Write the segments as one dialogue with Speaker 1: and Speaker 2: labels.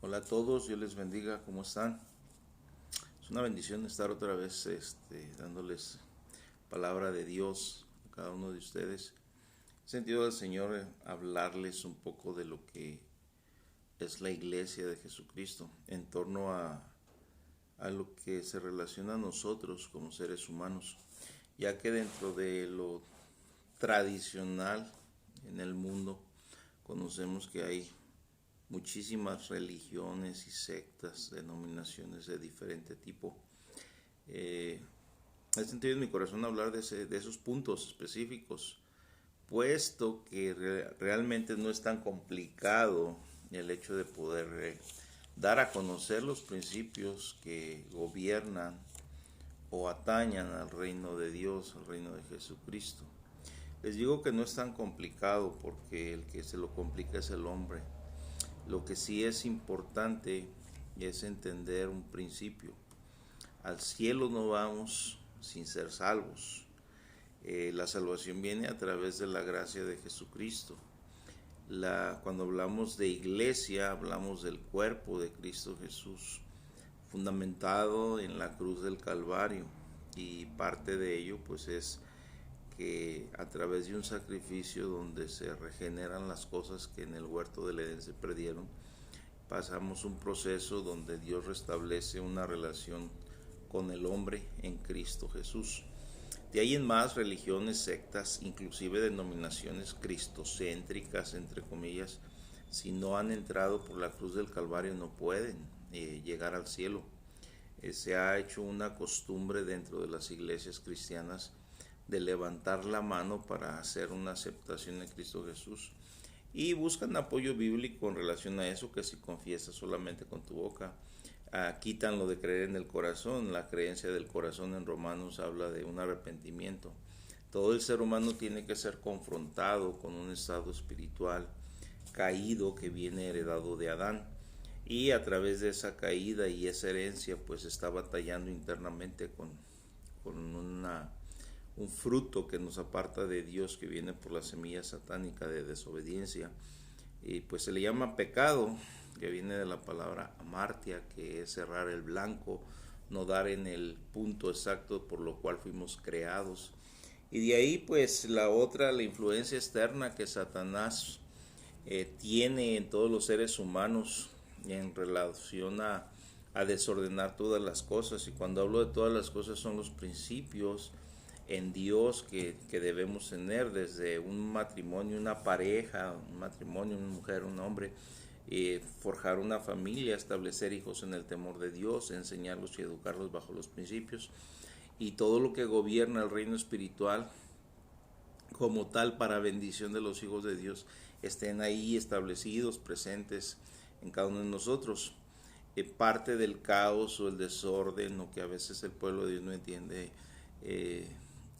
Speaker 1: Hola a todos, Dios les bendiga, ¿cómo están? Es una bendición estar otra vez dándoles palabra de Dios a cada uno de ustedes. He sentido al Señor hablarles un poco de lo que es la iglesia de Jesucristo en torno a lo que se relaciona a nosotros como seres humanos, ya que dentro de lo tradicional en el mundo conocemos que hay muchísimas religiones y sectas, denominaciones de diferente tipo. He sentido en mi corazón hablar de esos puntos específicos, puesto que realmente no es tan complicado el hecho de poder dar a conocer los principios que gobiernan o atañan al reino de Dios, al reino de Jesucristo. Les digo que no es tan complicado porque el que se lo complica es el hombre. Lo que sí es importante es entender un principio. Al cielo no vamos sin ser salvos. La salvación viene a través de la gracia de Jesucristo. Cuando hablamos de iglesia, hablamos del cuerpo de Cristo Jesús, fundamentado en la cruz del Calvario. Y parte de ello pues es que a través de un sacrificio donde se regeneran las cosas que en el huerto del Edén se perdieron, pasamos un proceso donde Dios restablece una relación con el hombre en Cristo Jesús. De ahí en más, religiones, sectas, inclusive denominaciones cristocéntricas, entre comillas, si no han entrado por la cruz del Calvario no pueden llegar al cielo. Se ha hecho una costumbre dentro de las iglesias cristianas de levantar la mano para hacer una aceptación en Cristo Jesús y buscan apoyo bíblico en relación a eso, que si confiesas solamente con tu boca, quitan lo de creer en el corazón. La creencia del corazón en Romanos habla de un arrepentimiento. Todo el ser humano tiene que ser confrontado con un estado espiritual caído que viene heredado de Adán, y a través de esa caída y esa herencia pues está batallando internamente con un fruto que nos aparta de Dios, que viene por la semilla satánica de desobediencia, y pues se le llama pecado, que viene de la palabra amartia, que es cerrar el blanco, no dar en el punto exacto por lo cual fuimos creados. Y de ahí pues la influencia externa que Satanás tiene en todos los seres humanos en relación a desordenar todas las cosas. Y cuando hablo de todas las cosas son los principios en Dios que debemos tener, desde un matrimonio, una pareja, un matrimonio, una mujer, un hombre, forjar una familia, establecer hijos en el temor de Dios, enseñarlos y educarlos bajo los principios, y todo lo que gobierna el reino espiritual como tal para bendición de los hijos de Dios estén ahí establecidos, presentes en cada uno de nosotros. Parte del caos o el desorden, o que a veces el pueblo de Dios no entiende,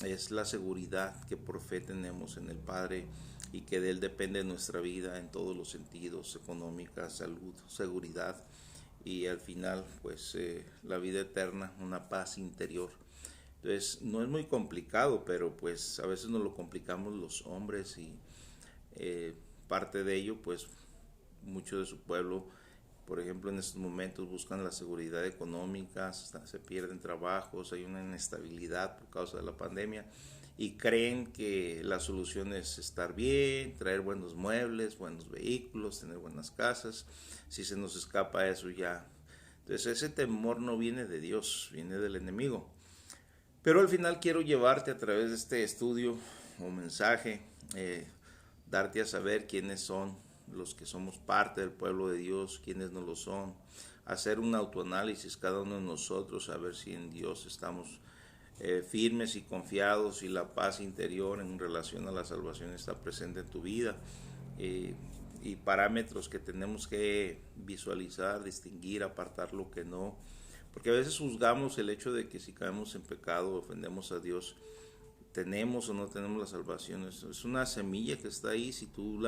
Speaker 1: es la seguridad que por fe tenemos en el Padre, y que de Él depende nuestra vida en todos los sentidos: económica, salud, seguridad, y al final pues la vida eterna, una paz interior. Entonces no es muy complicado, pero pues a veces nos lo complicamos los hombres, y parte de ello pues mucho de su pueblo, por ejemplo, en estos momentos buscan la seguridad económica, se pierden trabajos, hay una inestabilidad por causa de la pandemia, y creen que la solución es estar bien, traer buenos muebles, buenos vehículos, tener buenas casas. Si se nos escapa eso ya. Entonces ese temor no viene de Dios, viene del enemigo. Pero al final quiero llevarte a través de este estudio o mensaje, darte a saber quiénes son los que somos parte del pueblo de Dios, quiénes no lo son, hacer un autoanálisis cada uno de nosotros, a ver si en Dios estamos firmes y confiados, y la paz interior en relación a la salvación está presente en tu vida, y parámetros que tenemos que visualizar, distinguir, apartar lo que no, porque a veces juzgamos el hecho de que si caemos en pecado ofendemos a Dios, tenemos o no tenemos la salvación. Es una semilla que está ahí. Si tú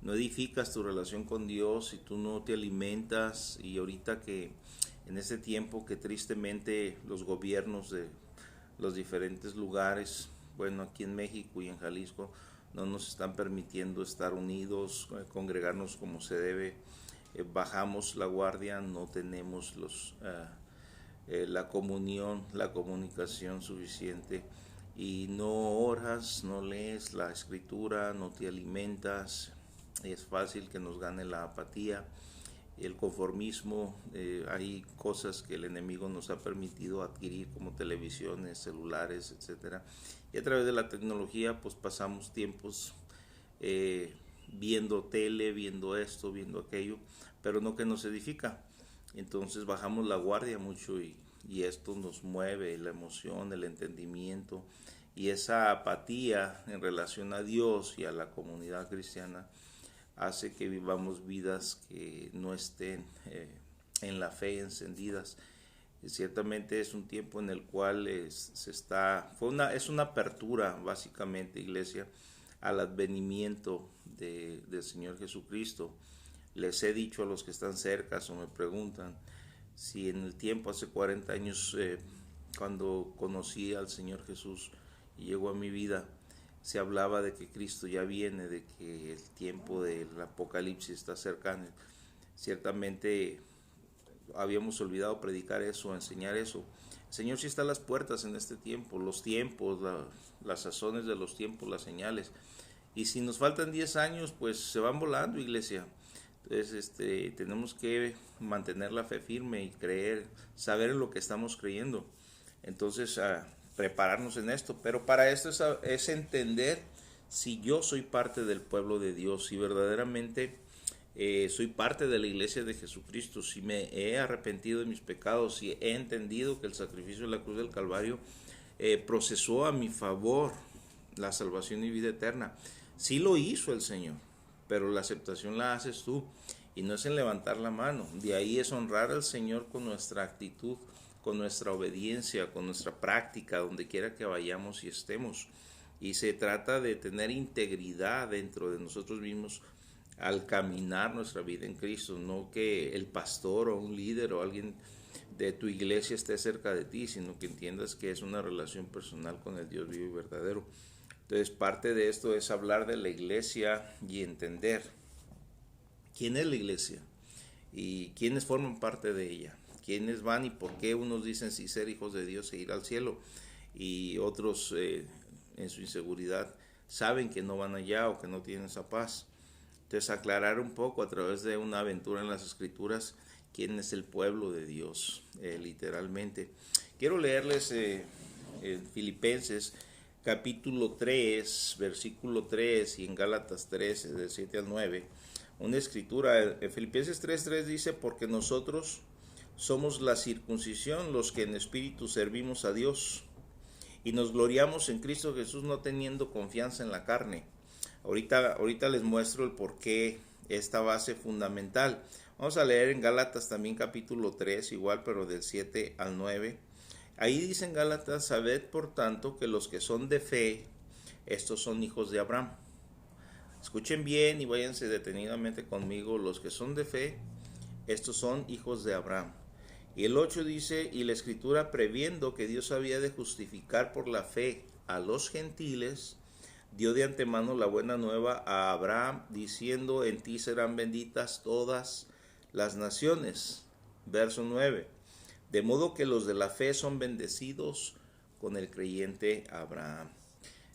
Speaker 1: no edificas tu relación con Dios, si tú no te alimentas, y ahorita que en este tiempo que tristemente los gobiernos de los diferentes lugares, bueno, aquí en México y en Jalisco, no nos están permitiendo estar unidos, congregarnos como se debe, bajamos la guardia, no tenemos la comunión, la comunicación suficiente, y no oras, no lees la escritura, no te alimentas. Es fácil que nos gane la apatía, el conformismo. Hay cosas que el enemigo nos ha permitido adquirir, como televisiones, celulares, etcétera, y a través de la tecnología pues pasamos tiempos viendo tele, viendo esto, viendo aquello, pero no que nos edifica. Entonces bajamos la guardia mucho, y esto nos mueve la emoción, el entendimiento, y esa apatía en relación a Dios y a la comunidad cristiana hace que vivamos vidas que no estén en la fe encendidas. Ciertamente es un tiempo en el cual es una apertura, básicamente, iglesia, al advenimiento del Señor Jesucristo. Les he dicho a los que están cerca o me preguntan si en el tiempo, hace 40 años, cuando conocí al Señor Jesús y llegó a mi vida, se hablaba de que Cristo ya viene, de que el tiempo del Apocalipsis está cercano. Ciertamente habíamos olvidado predicar eso, enseñar eso. El Señor sí está a las puertas en este tiempo, los tiempos, las sazones de los tiempos, las señales. Y si nos faltan 10 años, pues se van volando, iglesia. Entonces tenemos que mantener la fe firme y creer, saber en lo que estamos creyendo. Entonces prepararnos en esto, pero para esto es entender si yo soy parte del pueblo de Dios, si verdaderamente soy parte de la iglesia de Jesucristo, si me he arrepentido de mis pecados, si he entendido que el sacrificio de la cruz del Calvario procesó a mi favor la salvación y vida eterna. Sí lo hizo el Señor, pero la aceptación la haces tú, y no es en levantar la mano. De ahí es honrar al Señor con nuestra actitud, con nuestra obediencia, con nuestra práctica, donde quiera que vayamos y estemos. Y se trata de tener integridad dentro de nosotros mismos al caminar nuestra vida en Cristo, no que el pastor o un líder o alguien de tu iglesia esté cerca de ti, sino que entiendas que es una relación personal con el Dios vivo y verdadero. Entonces, parte de esto es hablar de la iglesia y entender quién es la iglesia y quiénes forman parte de ella, quiénes van y por qué unos dicen sí ser hijos de Dios e ir al cielo, y otros en su inseguridad saben que no van allá o que no tienen esa paz. Entonces, aclarar un poco a través de una aventura en las Escrituras quién es el pueblo de Dios, literalmente. Quiero leerles en Filipenses capítulo 3, versículo 3, y en Gálatas 13, del 7 al 9, una escritura. En Filipenses 3:3 dice: porque nosotros somos la circuncisión, los que en espíritu servimos a Dios, y nos gloriamos en Cristo Jesús, no teniendo confianza en la carne. Ahorita les muestro el porqué, esta base fundamental. Vamos a leer en Gálatas también capítulo 3, igual, pero del 7 al 9. Ahí dice en Gálatas: sabed por tanto que los que son de fe, estos son hijos de Abraham. Escuchen bien y váyanse detenidamente conmigo. Los que son de fe, estos son hijos de Abraham. Y el 8 dice: y la escritura, previendo que Dios había de justificar por la fe a los gentiles, dio de antemano la buena nueva a Abraham, diciendo: en ti serán benditas todas las naciones. Verso 9. De modo que los de la fe son bendecidos con el creyente Abraham.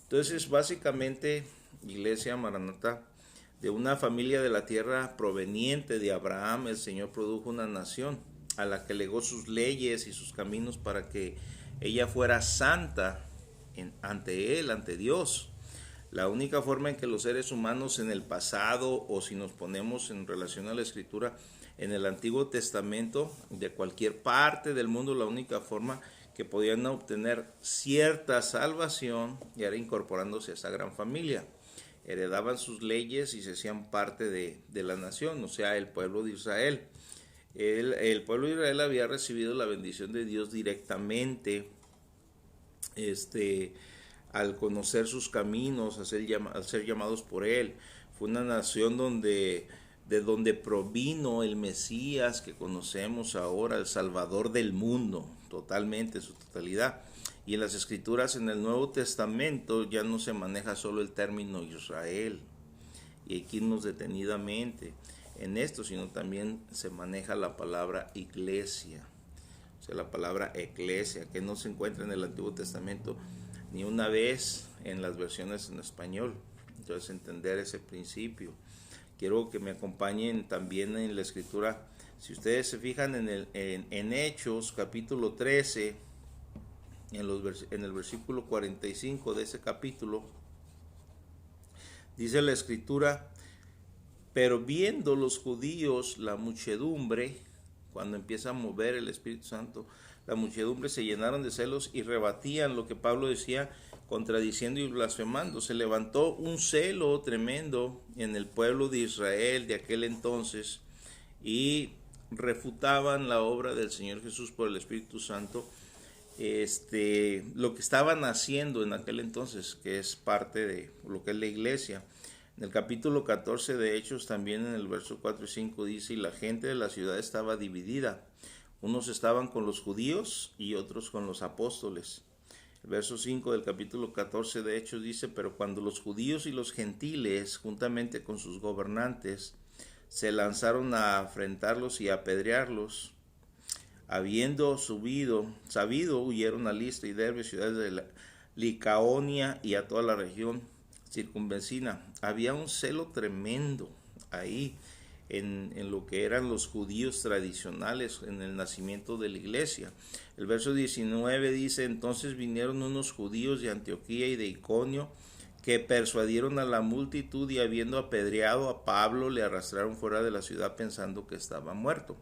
Speaker 1: Entonces, básicamente, iglesia Maranatha, de una familia de la tierra proveniente de Abraham, el Señor produjo una nación a la que legó sus leyes y sus caminos para que ella fuera santa ante Él, ante Dios. La única forma en que los seres humanos en el pasado, o si nos ponemos en relación a la Escritura, en el Antiguo Testamento, de cualquier parte del mundo, la única forma que podían obtener cierta salvación era incorporándose a esa gran familia. Heredaban sus leyes y se hacían parte de la nación, o sea, el pueblo de Israel. El pueblo de Israel había recibido la bendición de Dios directamente, al conocer sus caminos, al ser llamados por Él. Fue una nación de donde provino el Mesías que conocemos ahora, el Salvador del mundo, totalmente, su totalidad. Y en las Escrituras, en el Nuevo Testamento, ya no se maneja solo el término Israel. Y hay que irnos detenidamente. en esto, sino también se maneja la palabra iglesia, o sea, la palabra eclesia, que no se encuentra en el Antiguo Testamento ni una vez en las versiones en español. Entonces, entender ese principio. Quiero que me acompañen también en la escritura. Si ustedes se fijan en Hechos capítulo 13, en el versículo 45 de ese capítulo, dice la escritura: pero viendo los judíos la muchedumbre, cuando empieza a mover el Espíritu Santo, la muchedumbre se llenaron de celos y rebatían lo que Pablo decía, contradiciendo y blasfemando. Se levantó un celo tremendo en el pueblo de Israel de aquel entonces y refutaban la obra del Señor Jesús por el Espíritu Santo, lo que estaban haciendo en aquel entonces, que es parte de lo que es la iglesia. En el capítulo 14 de Hechos, también en el verso 4 y 5 dice: y la gente de la ciudad estaba dividida, unos estaban con los judíos y otros con los apóstoles. El verso 5 del capítulo 14 de Hechos dice: pero cuando los judíos y los gentiles, juntamente con sus gobernantes, se lanzaron a afrentarlos y a apedrearlos, habiendo sabido, huyeron a Listra y Derbe, ciudades de la Licaonia, y a toda la región circunvecina. Había un celo tremendo ahí en lo que eran los judíos tradicionales, en el nacimiento de la iglesia. El verso 19 dice: entonces vinieron unos judíos de Antioquía y de Iconio, que persuadieron a la multitud, y habiendo apedreado a Pablo, le arrastraron fuera de la ciudad pensando que estaba muerto.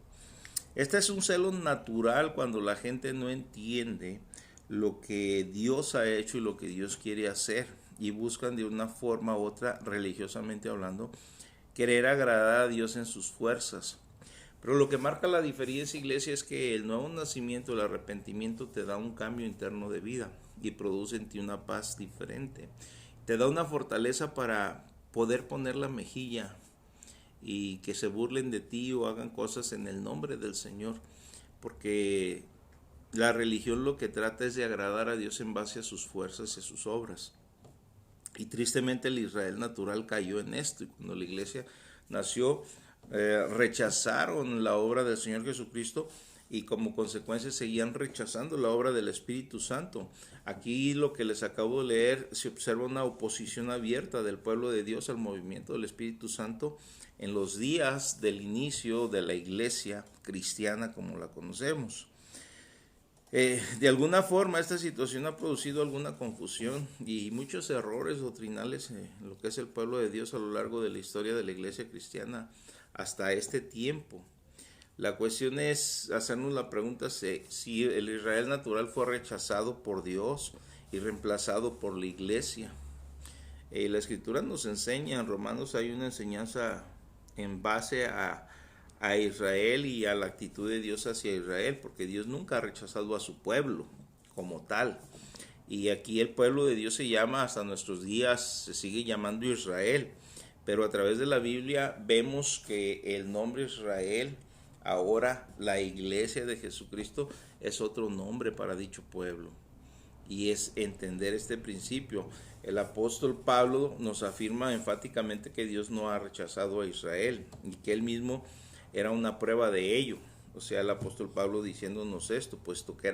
Speaker 1: Este es un celo natural cuando la gente no entiende lo que Dios ha hecho y lo que Dios quiere hacer, y buscan de una forma u otra, religiosamente hablando, querer agradar a Dios en sus fuerzas. Pero lo que marca la diferencia, iglesia, es que el nuevo nacimiento, el arrepentimiento, te da un cambio interno de vida y produce en ti una paz diferente. Te da una fortaleza para poder poner la mejilla y que se burlen de ti o hagan cosas en el nombre del Señor, porque la religión lo que trata es de agradar a Dios en base a sus fuerzas y a sus obras. Y tristemente el Israel natural cayó en esto, y cuando la iglesia nació, rechazaron la obra del Señor Jesucristo, y como consecuencia seguían rechazando la obra del Espíritu Santo. Aquí lo que les acabo de leer, se observa una oposición abierta del pueblo de Dios al movimiento del Espíritu Santo en los días del inicio de la iglesia cristiana como la conocemos. De alguna forma esta situación ha producido alguna confusión y muchos errores doctrinales en lo que es el pueblo de Dios a lo largo de la historia de la iglesia cristiana hasta este tiempo. La cuestión es hacernos la pregunta si el Israel natural fue rechazado por Dios y reemplazado por la iglesia. La escritura nos enseña, en Romanos hay una enseñanza en base a Israel y a la actitud de Dios hacia Israel, porque Dios nunca ha rechazado a su pueblo como tal. Y aquí el pueblo de Dios se llama, hasta nuestros días se sigue llamando Israel, pero a través de la Biblia vemos que el nombre Israel, ahora la iglesia de Jesucristo, es otro nombre para dicho pueblo. Y es entender este principio. El apóstol Pablo nos afirma enfáticamente que Dios no ha rechazado a Israel y que él mismo era una prueba de ello. O sea, el apóstol Pablo diciéndonos esto, puesto que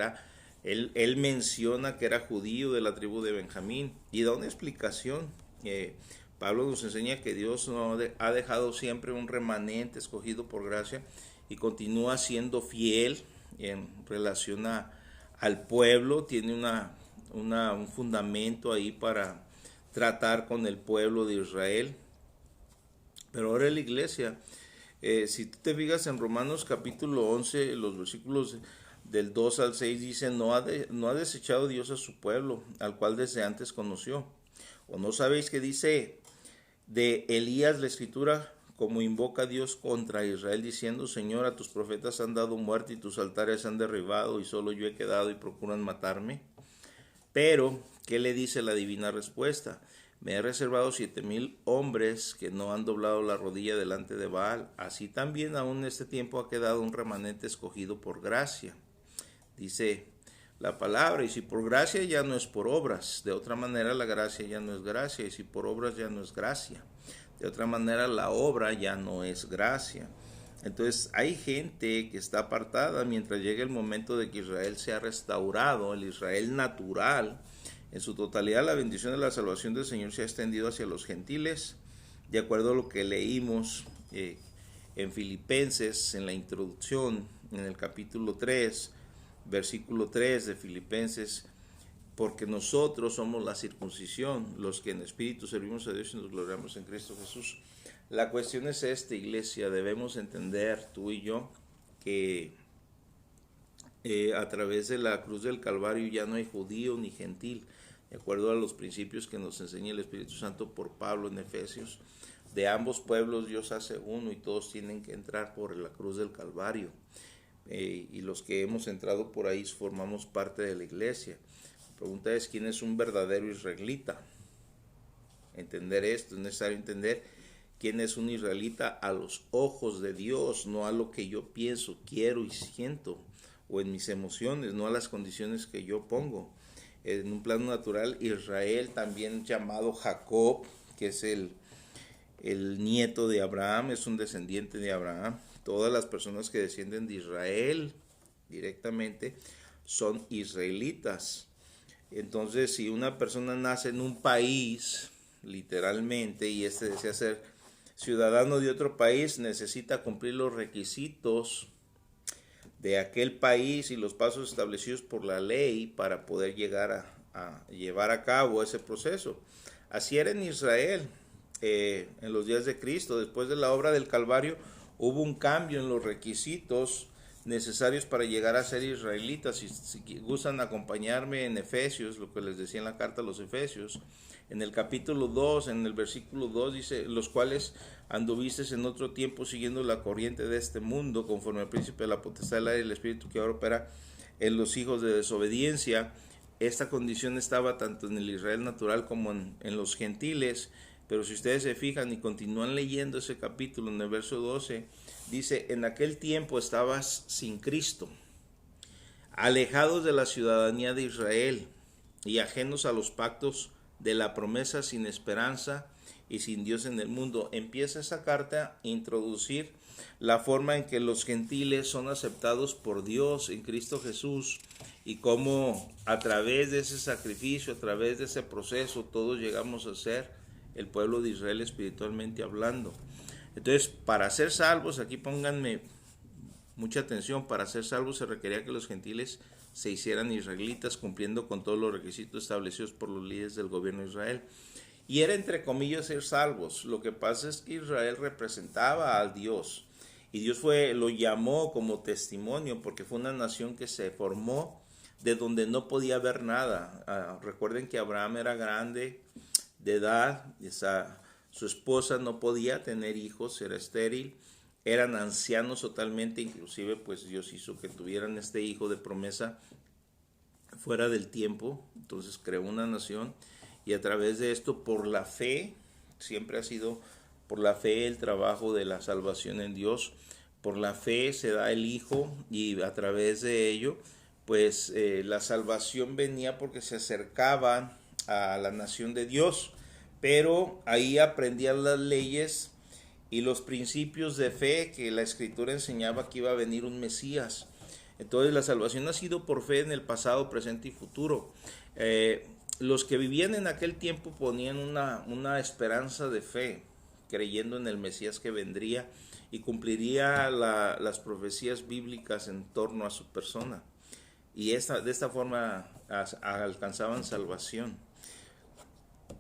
Speaker 1: él menciona que era judío de la tribu de Benjamín, y da una explicación. Pablo nos enseña que Dios no ha dejado siempre un remanente escogido por gracia y continúa siendo fiel en relación al pueblo. Tiene un fundamento ahí para tratar con el pueblo de Israel. Pero ahora la iglesia, si tú te fijas en Romanos capítulo 11, los versículos del 2 al 6 dice: no ha desechado Dios a su pueblo, al cual desde antes conoció. ¿O no sabéis que dice de Elías la escritura, como invoca a Dios contra Israel, diciendo: Señor, a tus profetas han dado muerte y tus altares han derribado, y solo yo he quedado y procuran matarme? Pero, ¿qué le dice la divina respuesta? Me he reservado 7,000 hombres que no han doblado la rodilla delante de Baal. Así también aún en este tiempo ha quedado un remanente escogido por gracia. Dice la palabra: y si por gracia, ya no es por obras. De otra manera la gracia ya no es gracia, y si por obras, ya no es gracia. De otra manera, la obra ya no es gracia. Entonces, hay gente que está apartada mientras llegue el momento de que Israel sea restaurado, el Israel natural. En su totalidad, la bendición de la salvación del Señor se ha extendido hacia los gentiles, de acuerdo a lo que leímos en Filipenses, en la introducción, en el capítulo 3, versículo 3 de Filipenses, porque nosotros somos la circuncisión, los que en espíritu servimos a Dios y nos gloriamos en Cristo Jesús. La cuestión es esta, iglesia, debemos entender, tú y yo, que a través de la cruz del Calvario ya no hay judío ni gentil, de acuerdo a los principios que nos enseña el Espíritu Santo por Pablo en Efesios. De ambos pueblos Dios hace uno y todos tienen que entrar por la cruz del Calvario. Y los que hemos entrado por ahí formamos parte de la iglesia. La pregunta es, ¿quién es un verdadero israelita? Entender esto, es necesario entender quién es un israelita a los ojos de Dios, no a lo que yo pienso, quiero y siento, o en mis emociones, no a las condiciones que yo pongo. En un plano natural, Israel, también llamado Jacob, que es el nieto de Abraham, es un descendiente de Abraham. Todas las personas que descienden de Israel directamente son israelitas. Entonces, si una persona nace en un país, literalmente, y desea ser ciudadano de otro país, necesita cumplir los requisitos de aquel país y los pasos establecidos por la ley para poder llegar a llevar a cabo ese proceso. Así era en Israel en los días de Cristo. Después de la obra del Calvario hubo un cambio en los requisitos necesarios para llegar a ser israelitas. Si gustan acompañarme en Efesios, lo que les decía en la carta a los Efesios, en el capítulo 2, en el versículo 2 dice, los cuales anduvisteis en otro tiempo siguiendo la corriente de este mundo, conforme al príncipe de la potestad del aire y el espíritu que ahora opera en los hijos de desobediencia. Esta condición estaba tanto en el Israel natural como en los gentiles. Pero si ustedes se fijan y continúan leyendo ese capítulo, en el verso 12, dice, en aquel tiempo estabas sin Cristo, alejados de la ciudadanía de Israel y ajenos a los pactos de la promesa, sin esperanza y sin Dios en el mundo. Empieza esa carta a introducir la forma en que los gentiles son aceptados por Dios en Cristo Jesús y cómo a través de ese sacrificio, a través de ese proceso, todos llegamos a ser el pueblo de Israel espiritualmente hablando. Entonces, para ser salvos, aquí pónganme mucha atención, para ser salvos se requería que los gentiles se hicieran israelitas cumpliendo con todos los requisitos establecidos por los líderes del gobierno de Israel. Y era entre comillas ser salvos. Lo que pasa es que Israel representaba a Dios y Dios lo llamó como testimonio porque fue una nación que se formó de donde no podía haber nada. Recuerden que Abraham era grande de edad, su esposa no podía tener hijos, era estéril, eran ancianos totalmente, inclusive pues Dios hizo que tuvieran este hijo de promesa fuera del tiempo. Entonces creó una nación y a través de esto, por la fe, siempre ha sido por la fe el trabajo de la salvación en Dios, por la fe se da el hijo y a través de ello pues la salvación venía porque se acercaban a la nación de Dios, pero ahí aprendían las leyes y los principios de fe que la escritura enseñaba que iba a venir un Mesías. Entonces la salvación ha sido por fe en el pasado, presente y futuro. Los que vivían en aquel tiempo ponían una esperanza de fe, creyendo en el Mesías que vendría y cumpliría las profecías bíblicas en torno a su persona. Y de esta forma alcanzaban salvación.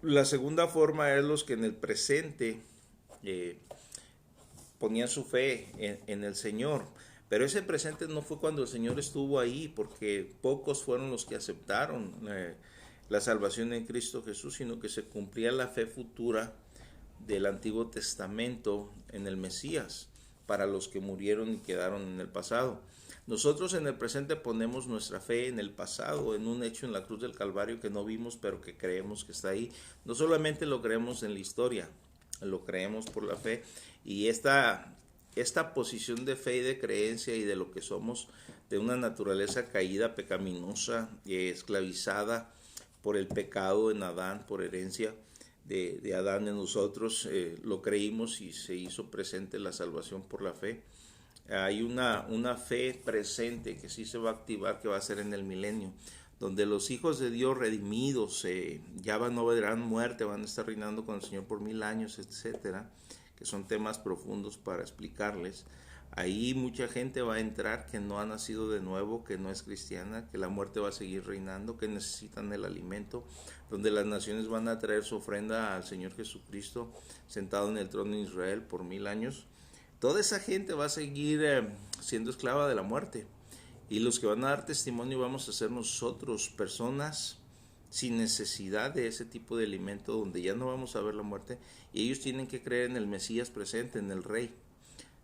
Speaker 1: La segunda forma es los que en el presente ponían su fe en el Señor. Pero ese presente no fue cuando el Señor estuvo ahí, porque pocos fueron los que aceptaron la salvación en Cristo Jesús, sino que se cumplía la fe futura del Antiguo Testamento en el Mesías, para los que murieron y quedaron en el pasado. Nosotros en el presente ponemos nuestra fe en el pasado, en un hecho en la cruz del Calvario que no vimos, pero que creemos que está ahí. No solamente lo creemos en la historia, lo creemos por la fe. Y esta posición de fe y de creencia y de lo que somos, de una naturaleza caída, pecaminosa, esclavizada por el pecado en Adán, por herencia, de Adán en nosotros, lo creímos y se hizo presente la salvación por la fe. Hay una fe presente que sí se va a activar, que va a ser en el milenio, donde los hijos de Dios redimidos ya no verán muerte, van a estar reinando con el Señor por 1000 años, etcétera, que son temas profundos para explicarles. Ahí mucha gente va a entrar que no ha nacido de nuevo, que no es cristiana, que la muerte va a seguir reinando, que necesitan el alimento, donde las naciones van a traer su ofrenda al Señor Jesucristo sentado en el trono de Israel por 1000 años. Toda esa gente va a seguir siendo esclava de la muerte. Y los que van a dar testimonio vamos a ser nosotros, personas sin necesidad de ese tipo de alimento, donde ya no vamos a ver la muerte. Y ellos tienen que creer en el Mesías presente, en el Rey.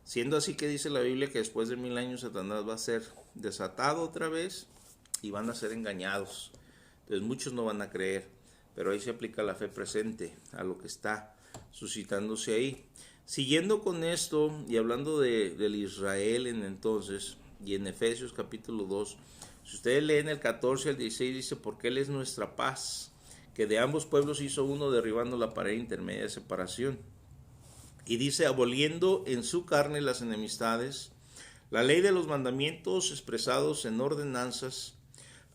Speaker 1: Siendo así que dice la Biblia que después de 1000 años Satanás va a ser desatado otra vez y van a ser engañados. Entonces muchos no van a creer, pero ahí se aplica la fe presente a lo que está suscitándose ahí. Siguiendo con esto y hablando del Israel en entonces, y en Efesios capítulo 2, si ustedes leen el 14 al 16, dice, porque Él es nuestra paz, que de ambos pueblos hizo uno, derribando la pared intermedia de separación. Y dice, aboliendo en su carne las enemistades, la ley de los mandamientos expresados en ordenanzas,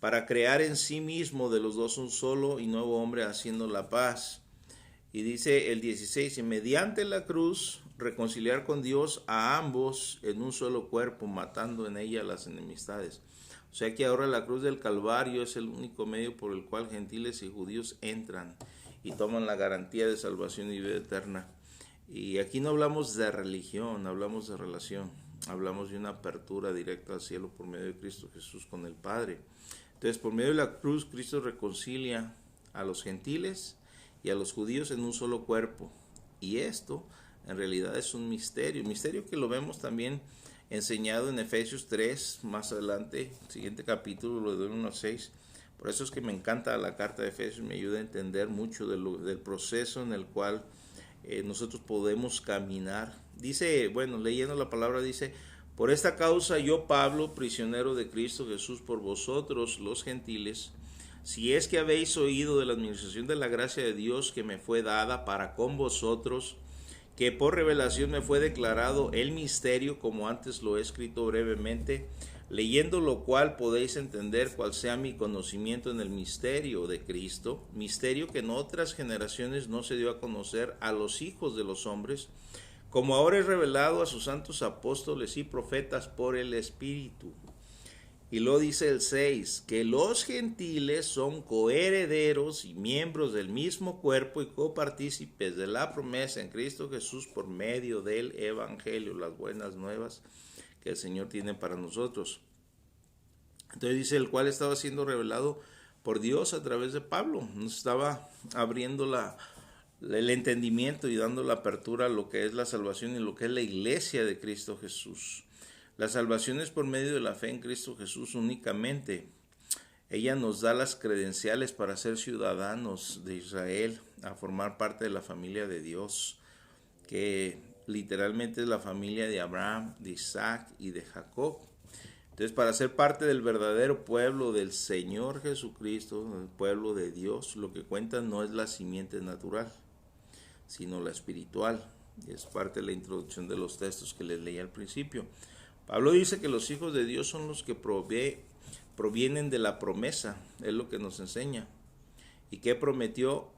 Speaker 1: para crear en sí mismo de los dos un solo y nuevo hombre, haciendo la paz. Y dice el 16, y mediante la cruz reconciliar con Dios a ambos en un solo cuerpo, matando en ella las enemistades. O sea que ahora la cruz del Calvario es el único medio por el cual gentiles y judíos entran y toman la garantía de salvación y vida eterna. Y aquí no hablamos de religión, hablamos de relación, hablamos de una apertura directa al cielo por medio de Cristo Jesús con el Padre. Entonces, por medio de la cruz, Cristo reconcilia a los gentiles y a los judíos en un solo cuerpo. Y esto en realidad es un misterio que lo vemos también enseñado en Efesios 3, más adelante, siguiente capítulo, lo de 1 al 6. Por eso es que me encanta la carta de Efesios, me ayuda a entender mucho del proceso en el cual nosotros podemos caminar. Dice, bueno, leyendo la palabra dice, por esta causa yo, Pablo, prisionero de Cristo Jesús, por vosotros los gentiles, si es que habéis oído de la administración de la gracia de Dios que me fue dada para con vosotros, que por revelación me fue declarado el misterio, como antes lo he escrito brevemente, leyendo lo cual podéis entender cuál sea mi conocimiento en el misterio de Cristo, misterio que en otras generaciones no se dio a conocer a los hijos de los hombres, como ahora es revelado a sus santos apóstoles y profetas por el Espíritu. Y lo dice el 6, que los gentiles son coherederos y miembros del mismo cuerpo y copartícipes de la promesa en Cristo Jesús por medio del Evangelio, las buenas nuevas que el Señor tiene para nosotros. Entonces dice, el cual estaba siendo revelado por Dios a través de Pablo. Nos estaba abriendo el entendimiento y dando la apertura a lo que es la salvación y lo que es la iglesia de Cristo Jesús. La salvación es por medio de la fe en Cristo Jesús únicamente. Ella nos da las credenciales para ser ciudadanos de Israel, a formar parte de la familia de Dios, que literalmente es la familia de Abraham, de Isaac y de Jacob. Entonces, para ser parte del verdadero pueblo del Señor Jesucristo, el pueblo de Dios, lo que cuenta no es la simiente natural, sino la espiritual. Es parte de la introducción de los textos que les leí al principio. Pablo dice que los hijos de Dios son los que provienen de la promesa, es lo que nos enseña. ¿Y qué prometió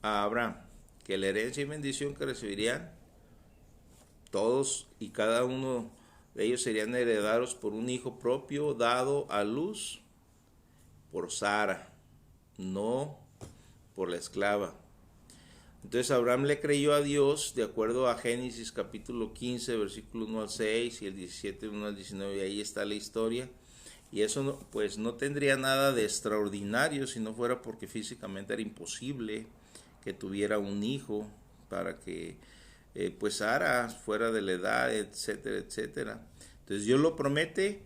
Speaker 1: a Abraham? Que la herencia y bendición que recibirían todos y cada uno de ellos serían heredados por un hijo propio dado a luz por Sara, no por la esclava. Entonces Abraham le creyó a Dios de acuerdo a Génesis capítulo 15, versículo 1 al 6 y el 17, 1 al 19, y ahí está la historia. Y eso pues no tendría nada de extraordinario si no fuera porque físicamente era imposible que tuviera un hijo para que pues Sara fuera de la edad, etcétera, etcétera. Entonces Dios lo promete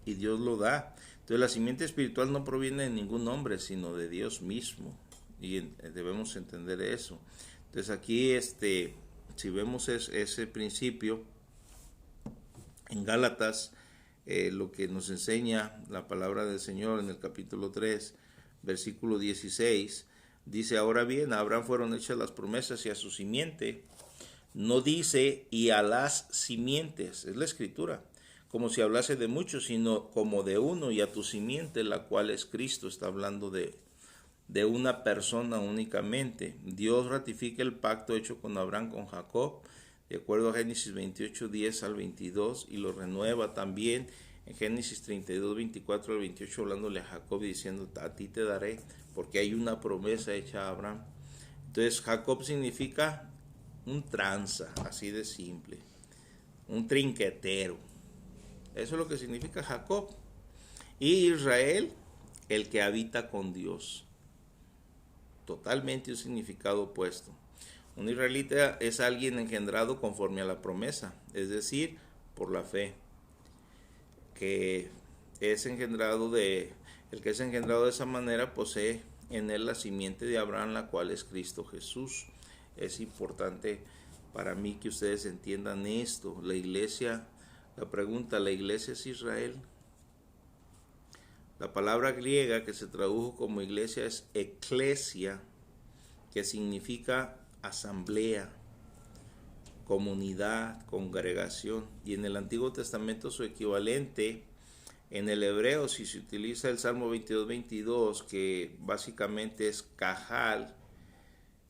Speaker 1: y Dios lo da. Entonces la simiente espiritual no proviene de ningún hombre, sino de Dios mismo. Y debemos entender eso. Entonces aquí si vemos ese principio en Gálatas, lo que nos enseña la palabra del Señor en el capítulo 3, versículo 16, Dice, ahora bien, a Abraham fueron hechas las promesas y a su simiente. No dice y a las simientes, es la escritura, como si hablase de muchos, sino como de uno y a tu simiente, la cual es Cristo. Está hablando de una persona únicamente. Dios ratifica el pacto hecho con Abraham, con Jacob, de acuerdo a Génesis 28, 10 al 22, y lo renueva también en Génesis 32, 24 al 28, hablándole a Jacob y diciendo, a ti te daré, porque hay una promesa hecha a Abraham. Entonces Jacob significa un tranza, así de simple, un trinquetero. Eso es lo que significa Jacob. Y Israel, el que habita con Dios. Totalmente un significado opuesto. Un israelita es alguien engendrado conforme a la promesa, es decir, por la fe, que es engendrado el que es engendrado de esa manera posee en él la simiente de Abraham, la cual es Cristo Jesús. Es importante para mí que ustedes entiendan esto. La iglesia, la pregunta, ¿la iglesia es Israel? La palabra griega que se tradujo como iglesia es eclesia, que significa asamblea, comunidad, congregación. Y en el Antiguo Testamento su equivalente en el hebreo, si se utiliza el Salmo 22, que básicamente es cajal,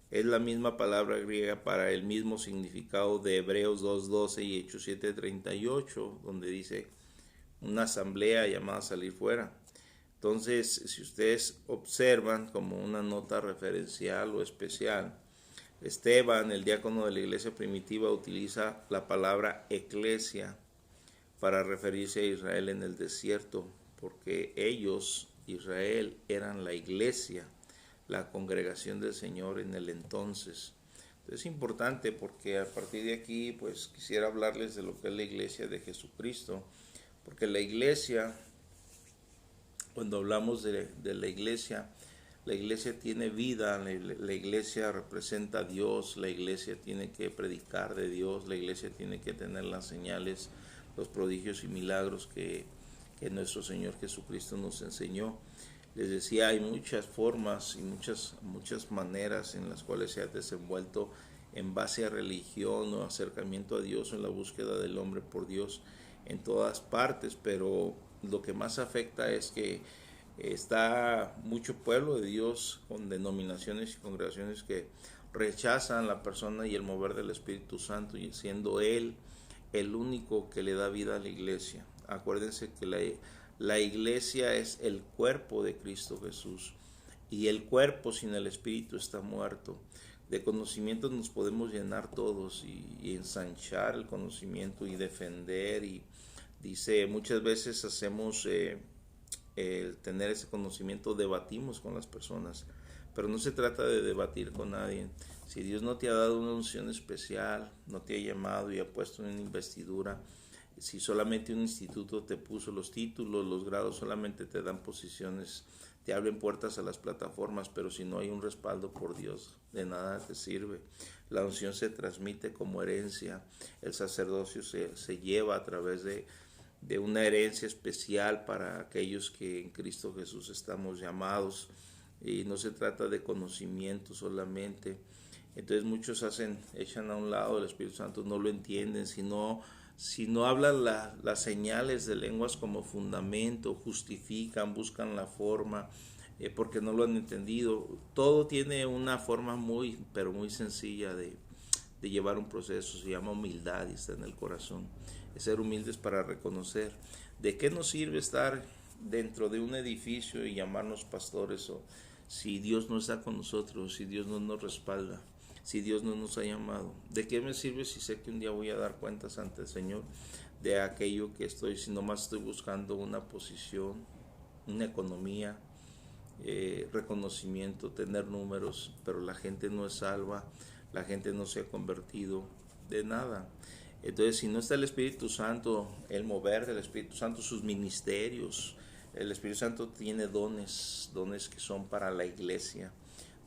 Speaker 1: es la misma palabra griega para el mismo significado de Hebreos 2:12 y Hechos 7:38, donde dice una asamblea llamada a salir fuera. Entonces, si ustedes observan como una nota referencial o especial, Esteban, el diácono de la iglesia primitiva, utiliza la palabra eclesia para referirse a Israel en el desierto, porque ellos, Israel, eran la iglesia, la congregación del Señor en el entonces. Es importante porque a partir de aquí pues quisiera hablarles de lo que es la iglesia de Jesucristo, porque la iglesia, cuando hablamos de la iglesia tiene vida, la iglesia representa a Dios, la iglesia tiene que predicar de Dios, la iglesia tiene que tener las señales, los prodigios y milagros que nuestro Señor Jesucristo nos enseñó. Les decía, hay muchas formas y muchas maneras en las cuales se ha desenvuelto en base a religión o acercamiento a Dios o en la búsqueda del hombre por Dios en todas partes, pero lo que más afecta es que está mucho pueblo de Dios con denominaciones y congregaciones que rechazan la persona y el mover del Espíritu Santo, y siendo Él el único que le da vida a la iglesia. Acuérdense que la iglesia es el cuerpo de Cristo Jesús, y el cuerpo sin el Espíritu está muerto. De conocimiento nos podemos llenar todos y ensanchar el conocimiento y defender, y dice, muchas veces hacemos el tener ese conocimiento, debatimos con las personas, pero no se trata de debatir con nadie. Si Dios no te ha dado una unción especial, no te ha llamado y ha puesto una investidura, si solamente un instituto te puso los títulos, los grados, solamente te dan posiciones, te abren puertas a las plataformas, pero si no hay un respaldo por Dios, de nada te sirve. La unción se transmite como herencia, el sacerdocio se lleva a través de una herencia especial para aquellos que en Cristo Jesús estamos llamados, y no se trata de conocimiento solamente. Entonces muchos echan a un lado el Espíritu Santo, no lo entienden, si no hablan las señales de lenguas como fundamento, justifican, buscan la forma, porque no lo han entendido. Todo tiene una forma pero muy sencilla de llevar un proceso, se llama humildad y está en el corazón. Es ser humildes para reconocer. ¿De qué nos sirve estar dentro de un edificio y llamarnos pastores si Dios no está con nosotros, si Dios no nos respalda, si Dios no nos ha llamado? ¿De qué me sirve si sé que un día voy a dar cuentas ante el Señor de aquello que estoy, si nomás estoy buscando una posición, una economía, reconocimiento, tener números, pero la gente no es salva, la gente no se ha convertido? De nada. Entonces, si no está el Espíritu Santo, el mover del Espíritu Santo, sus ministerios, el Espíritu Santo tiene dones que son para la iglesia,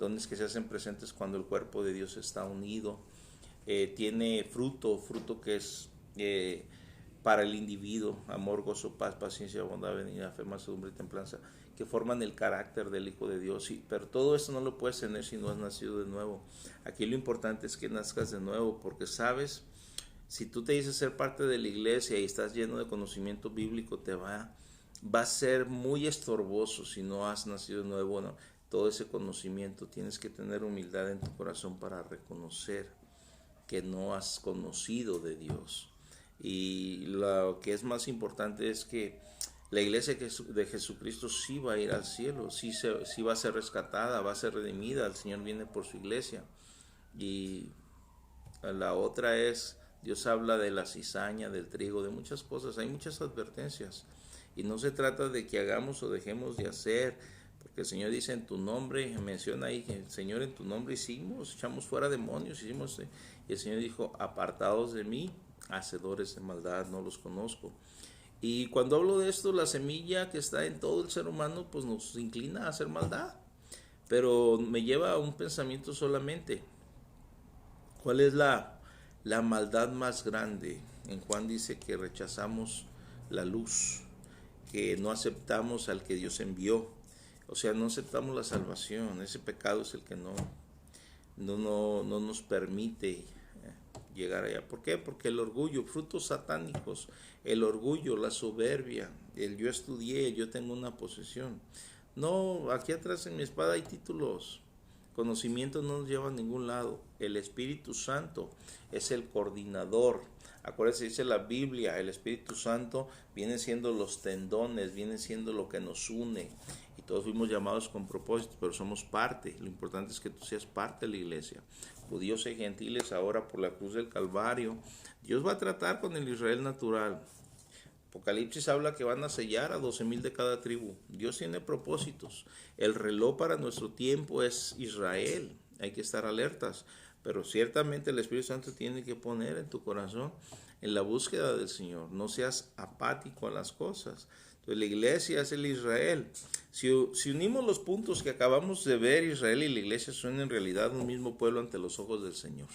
Speaker 1: dones que se hacen presentes cuando el cuerpo de Dios está unido. Tiene fruto que es para el individuo: amor, gozo, paz, paciencia, bondad, benignidad, fe, mansedumbre y templanza, que forman el carácter del Hijo de Dios. Pero todo eso no lo puedes tener si no has nacido de nuevo. Aquí lo importante es que nazcas de nuevo, porque sabes, si tú te dices ser parte de la iglesia y estás lleno de conocimiento bíblico, va a ser muy estorboso si no has nacido de nuevo, ¿no? Todo ese conocimiento. Tienes que tener humildad en tu corazón para reconocer que no has conocido de Dios. Y lo que es más importante es que la iglesia de Jesucristo sí va a ir al cielo, sí va a ser rescatada, va a ser redimida. El Señor viene por su iglesia. Y la otra es, Dios habla de la cizaña, del trigo, de muchas cosas. Hay muchas advertencias. Y no se trata de que hagamos o dejemos de hacer, porque el Señor dice en tu nombre, menciona ahí que el Señor en tu nombre hicimos, echamos fuera demonios, hicimos, y el Señor dijo: apartados de mí, hacedores de maldad, no los conozco. Y cuando hablo de esto, la semilla que está en todo el ser humano, pues nos inclina a hacer maldad. Pero me lleva a un pensamiento solamente: ¿cuál es la maldad más grande? En Juan dice que rechazamos la luz, que no aceptamos al que Dios envió. O sea, no aceptamos la salvación. Ese pecado es el que no nos permite llegar allá. ¿Por qué? Porque el orgullo, frutos satánicos, el orgullo, la soberbia, el yo estudié, yo tengo una posesión. No, aquí atrás en mi espada hay títulos. Conocimiento no nos lleva a ningún lado. El Espíritu Santo es el coordinador. Acuérdense, dice la Biblia, el Espíritu Santo viene siendo los tendones, viene siendo lo que nos une. Y todos fuimos llamados con propósito, pero somos parte. Lo importante es que tú seas parte de la iglesia. Judíos y gentiles, ahora por la cruz del Calvario. Dios va a tratar con el Israel natural. Apocalipsis habla que van a sellar a 12,000 de cada tribu. Dios tiene propósitos. El reloj para nuestro tiempo es Israel. Hay que estar alertas. Pero ciertamente el Espíritu Santo tiene que poner en tu corazón en la búsqueda del Señor. No seas apático a las cosas. Entonces la iglesia es el Israel. Si unimos los puntos que acabamos de ver, Israel y la iglesia son en realidad un mismo pueblo ante los ojos del Señor.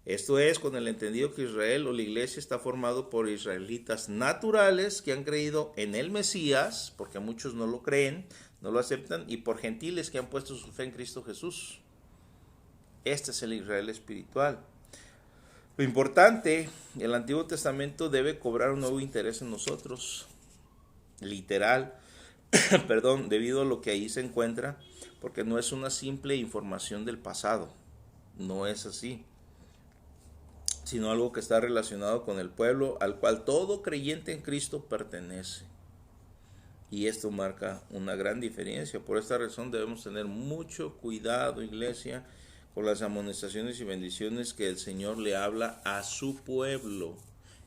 Speaker 1: Esto es con el entendido que Israel o la iglesia está formado por israelitas naturales que han creído en el Mesías, porque muchos no lo creen, no lo aceptan, y por gentiles que han puesto su fe en Cristo Jesús. Este es el Israel espiritual. Lo importante, el Antiguo Testamento debe cobrar un nuevo interés en nosotros, literal, perdón, debido a lo que ahí se encuentra, porque no es una simple información del pasado, no es así, sino algo que está relacionado con el pueblo al cual todo creyente en Cristo pertenece. Y esto marca una gran diferencia. Por esta razón debemos tener mucho cuidado, iglesia, con las amonestaciones y bendiciones que el Señor le habla a su pueblo,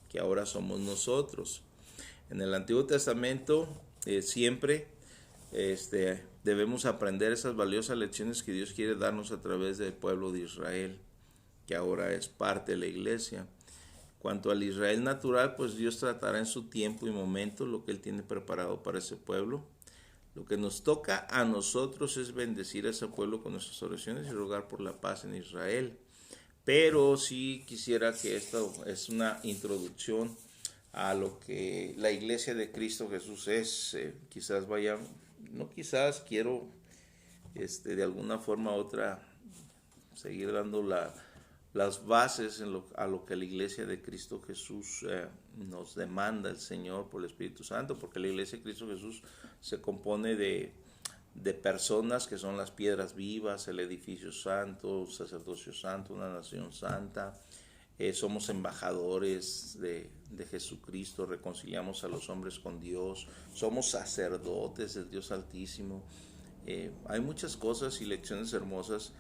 Speaker 1: que ahora somos nosotros. En el Antiguo Testamento siempre debemos aprender esas valiosas lecciones que Dios quiere darnos a través del pueblo de Israel, que ahora es parte de la iglesia. Cuanto al Israel natural, pues Dios tratará en su tiempo y momento lo que Él tiene preparado para ese pueblo. Lo que nos toca a nosotros es bendecir a ese pueblo con nuestras oraciones y rogar por la paz en Israel. Pero sí quisiera que esto es una introducción a lo que la iglesia de Cristo Jesús es. Quiero de alguna forma u otra seguir dando las bases a lo que la iglesia de Cristo Jesús nos demanda el Señor por el Espíritu Santo, porque la iglesia de Cristo Jesús se compone de personas que son las piedras vivas, el edificio santo, un sacerdocio santo, una nación santa. Somos embajadores de Jesucristo, reconciliamos a los hombres con Dios, somos sacerdotes del Dios Altísimo. Hay muchas cosas y lecciones hermosas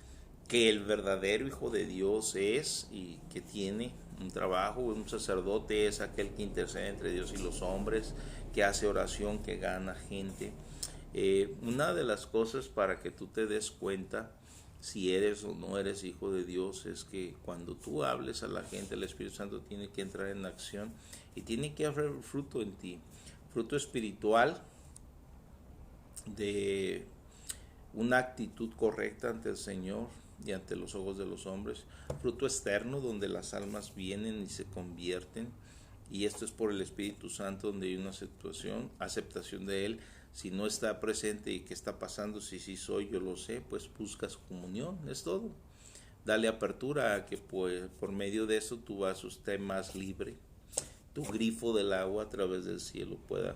Speaker 1: que el verdadero Hijo de Dios es y que tiene un trabajo. Un sacerdote es aquel que intercede entre Dios y los hombres, que hace oración, que gana gente. Una de las cosas para que tú te des cuenta si eres o no eres hijo de Dios es que cuando tú hables a la gente, el Espíritu Santo tiene que entrar en acción y tiene que haber fruto en ti, fruto espiritual de una actitud correcta ante el Señor y ante los ojos de los hombres, fruto externo donde las almas vienen y se convierten y esto es por el Espíritu Santo, donde hay una aceptación de Él. Si no está presente y qué está pasando, si sí soy, yo lo sé, pues buscas comunión, es todo. Dale apertura a que pues, por medio de eso tu vaso esté más libre, tu grifo del agua a través del cielo pueda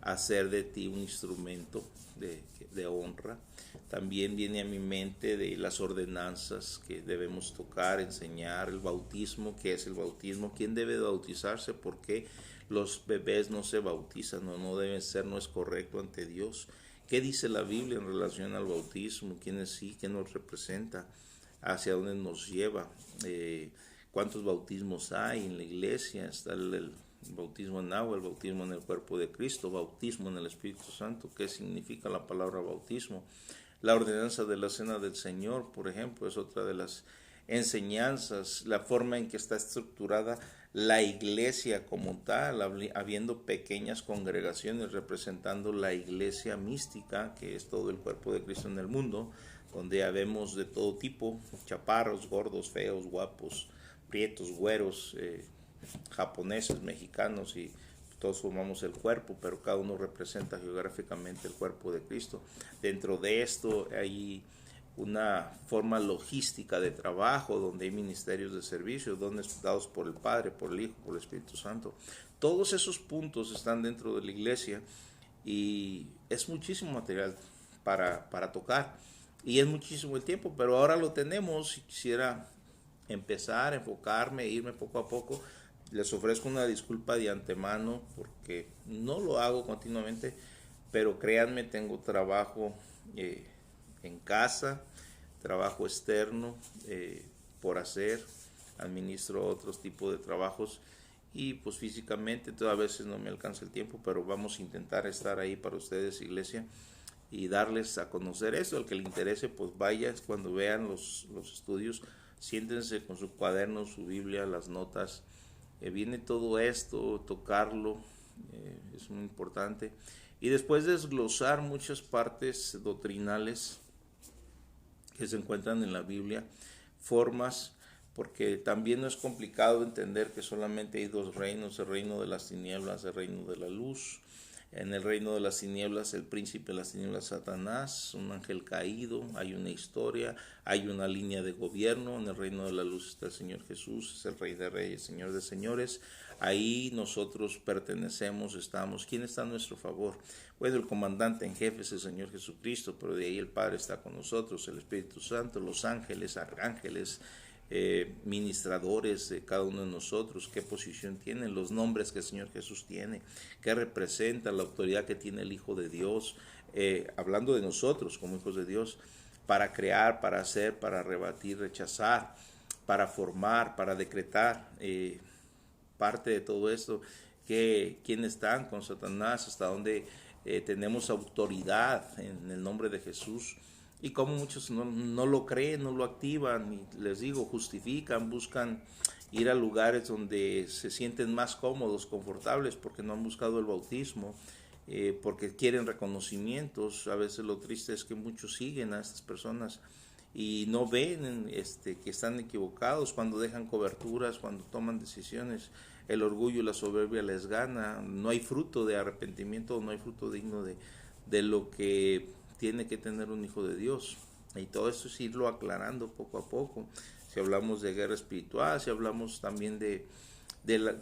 Speaker 1: hacer de ti un instrumento de honra. También viene a mi mente de las ordenanzas que debemos tocar, enseñar, el bautismo, qué es el bautismo, quién debe bautizarse, por qué los bebés no se bautizan o no deben ser, no es correcto ante Dios. ¿Qué dice la Biblia en relación al bautismo? ¿Quién es sí? ¿Qué nos representa? ¿Hacia dónde nos lleva? ¿Cuántos bautismos hay en la iglesia? Está el bautismo en agua, el bautismo en el cuerpo de Cristo, bautismo en el Espíritu Santo. ¿Qué significa la palabra bautismo? La ordenanza de la cena del Señor, por ejemplo, es otra de las enseñanzas, la forma en que está estructurada la iglesia como tal, habiendo pequeñas congregaciones representando la iglesia mística, que es todo el cuerpo de Cristo en el mundo, donde habemos de todo tipo, chaparros, gordos, feos, guapos, prietos, güeros, japoneses, mexicanos, y todos formamos el cuerpo, pero cada uno representa geográficamente el cuerpo de Cristo. Dentro de esto hay una forma logística de trabajo, donde hay ministerios de servicio, dones dados por el Padre, por el Hijo, por el Espíritu Santo. Todos esos puntos están dentro de la iglesia y es muchísimo material para tocar y es muchísimo el tiempo, pero ahora lo tenemos. Si quisiera empezar, enfocarme, irme poco a poco, les ofrezco una disculpa de antemano porque no lo hago continuamente, pero créanme, tengo trabajo en casa, trabajo externo por hacer, administro otros tipos de trabajos y pues físicamente a veces no me alcanza el tiempo, pero vamos a intentar estar ahí para ustedes, iglesia, y darles a conocer esto. Al que le interese, pues vaya, cuando vean los estudios, siéntense con su cuaderno, su Biblia, las notas. Viene todo esto, tocarlo, es muy importante. Y después de desglosar muchas partes doctrinales que se encuentran en la Biblia, formas, porque también no es complicado entender que solamente hay dos reinos, el reino de las tinieblas, el reino de la luz. En el reino de las tinieblas, el príncipe de las tinieblas, Satanás, un ángel caído, hay una historia, hay una línea de gobierno. En el reino de la luz está el Señor Jesús, es el Rey de Reyes, Señor de Señores. Ahí nosotros pertenecemos, estamos. ¿Quién está a nuestro favor? Bueno, el comandante en jefe es el Señor Jesucristo, pero de ahí el Padre está con nosotros, el Espíritu Santo, los ángeles, arcángeles, ministradores de cada uno de nosotros, qué posición tienen, los nombres que el Señor Jesús tiene, qué representa la autoridad que tiene el Hijo de Dios, hablando de nosotros como hijos de Dios, para crear, para hacer, para rebatir, rechazar, para formar, para decretar, parte de todo esto, que quiénes están con Satanás, hasta dónde tenemos autoridad en el nombre de Jesús. Y como muchos no lo creen, no lo activan, y les digo, justifican, buscan ir a lugares donde se sienten más cómodos, confortables, porque no han buscado el bautismo, porque quieren reconocimientos. A veces lo triste es que muchos siguen a estas personas y no ven que están equivocados cuando dejan coberturas, cuando toman decisiones. El orgullo y la soberbia les gana, no hay fruto de arrepentimiento, no hay fruto digno de lo que tiene que tener un hijo de Dios. Y todo esto es irlo aclarando poco a poco. Si hablamos de guerra espiritual, si hablamos también de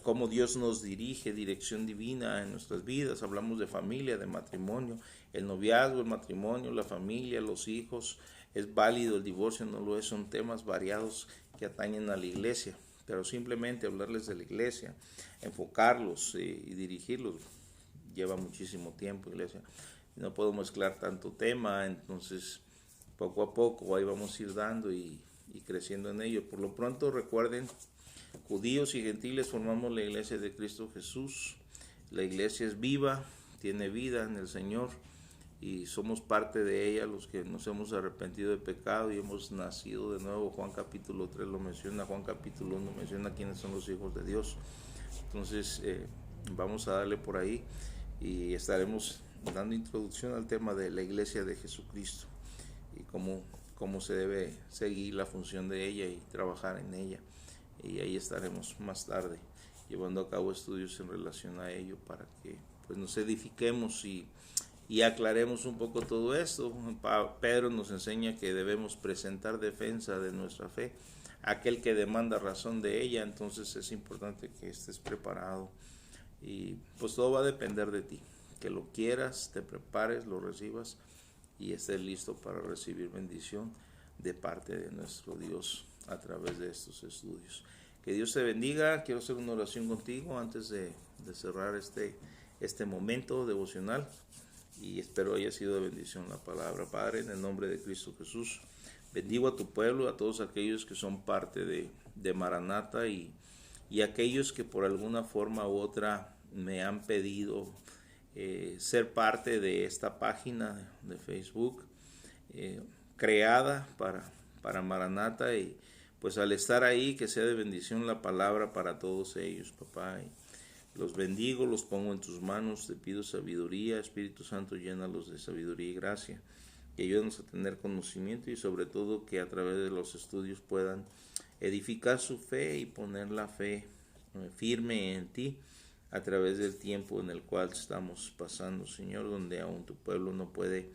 Speaker 1: cómo Dios nos dirige, dirección divina en nuestras vidas, hablamos de familia, de matrimonio, el noviazgo, el matrimonio, la familia, los hijos, es válido, el divorcio no lo es, son temas variados que atañen a la iglesia, pero simplemente hablarles de la iglesia, enfocarlos y dirigirlos, lleva muchísimo tiempo, iglesia. No puedo mezclar tanto tema, entonces poco a poco ahí vamos a ir dando y creciendo en ello. Por lo pronto recuerden, judíos y gentiles formamos la iglesia de Cristo Jesús. La iglesia es viva, tiene vida en el Señor y somos parte de ella los que nos hemos arrepentido de pecado y hemos nacido de nuevo. Juan capítulo 3 lo menciona, Juan capítulo 1 menciona quiénes son los hijos de Dios. Entonces vamos a darle por ahí y estaremos dando introducción al tema de la iglesia de Jesucristo y cómo se debe seguir la función de ella y trabajar en ella, y ahí estaremos más tarde. llevando a cabo estudios en relación a ello para que pues nos edifiquemos y aclaremos un poco todo esto. Pedro nos enseña que debemos presentar defensa de nuestra fe a aquel que demanda razón de ella, entonces es importante que estés preparado y pues todo va a depender de ti, que lo quieras, te prepares, lo recibas y estés listo para recibir bendición de parte de nuestro Dios a través de estos estudios. Que Dios te bendiga. Quiero hacer una oración contigo antes de cerrar este momento devocional y espero haya sido de bendición la palabra. Padre, en el nombre de Cristo Jesús, bendigo a tu pueblo, a todos aquellos que son parte de Maranata y aquellos que por alguna forma u otra me han pedido ser parte de esta página de Facebook creada para Maranata, y pues al estar ahí que sea de bendición la palabra para todos ellos, papá. Y los bendigo, los pongo en tus manos, te pido sabiduría, Espíritu Santo, llénalos de sabiduría y gracia, que ayúdanos a tener conocimiento y sobre todo que a través de los estudios puedan edificar su fe y poner la fe firme en ti a través del tiempo en el cual estamos pasando, Señor, donde aún tu pueblo no puede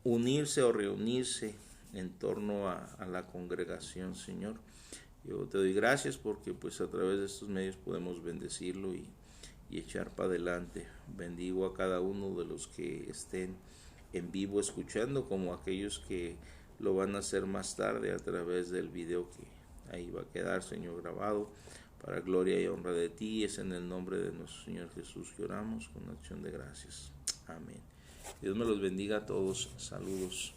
Speaker 1: unirse o reunirse en torno a la congregación, Señor. Yo te doy gracias porque pues a través de estos medios podemos bendecirlo y echar para adelante. Bendigo a cada uno de los que estén en vivo escuchando, como aquellos que lo van a hacer más tarde a través del video que ahí va a quedar, Señor, grabado para gloria y honra de ti. Es en el nombre de nuestro Señor Jesús que oramos con acción de gracias. Amén. Dios me los bendiga a todos. Saludos.